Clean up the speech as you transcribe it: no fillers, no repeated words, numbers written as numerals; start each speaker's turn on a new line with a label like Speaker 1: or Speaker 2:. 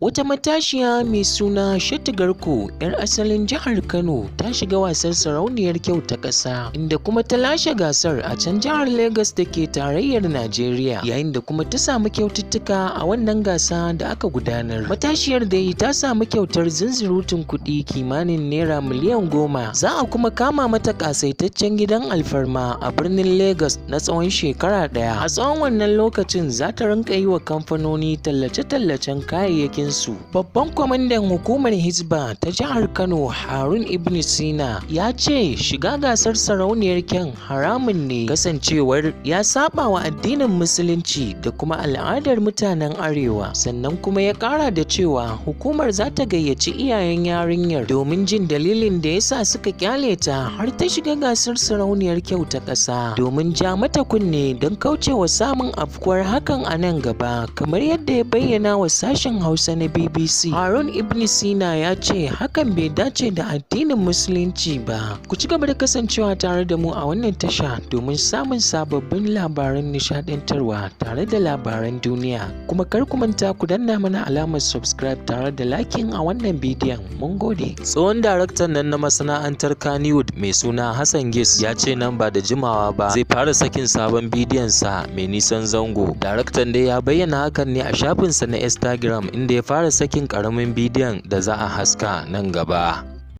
Speaker 1: Wata matashiya mai suna Shatu Garko 'yar asalin jihar Kano ta shiga wasan sarauniyar kyau ta ƙasa, inda kuma ta lashe gasar a can jihar Legas da ke tarayyar Najeriya, yayin da kuma ta samu kyaututtuka a wannan gasa da aka gudanar. Matashiyar dai ta samu kyautar zunzurutun kuɗi kimanin naira miliyan 10. Za a kuma kama mata ƙasaitaccen gidan alfarma a birnin Legas na tsawon shekara ɗaya. A tsawon wannan lokacin za ta rinka yi wa kamfanoni tallace-tallacen kayayyakin su. Babban kwamandan hukumar Hizba ta jihar Kano Harun Ibn Sina ya ce shiga gasar sarauniyar kyan haramun ne, kasancewar ya saba wa addinin musulunci da kuma al'adar mutanen arewa. Sannan kuma ya kara da cewa hukumar za ta gayyaci iyayen yarinyar domin jin dalilin da yasa suka kyale ta har ta shiga gasar sarauniyar kyau ta ƙasa, domin ja mata kunne don kaucewa samun afkuwar hakan a nan gaba, kamar yadda ya bayyana wa sashen Hausa na BBC. Harun Ibn Sina ya ce hakan bai dace da addinin musulunci ba. Ku ci gaba da kasancewa tare da mu a wannan tasha domin samun sababbin labaran nishadantarwa tare da labaran duniya. Kuma kar ku manta ku danna mana alamar subscribe tare da liking a wannan bidiyon. Mun gode.
Speaker 2: Tsohon daraktan nan na masana'antar Kannywood mai suna Hassan Gis ya ce nan ba da jimawa ba zai fara sakin sabon bidiyon sa mai nisan zango. Daraktan dai ya bayyana hakan ne a shafinsa na Instagram, inda ya fara sakin karamin bidiyon da za a haska nan gaba.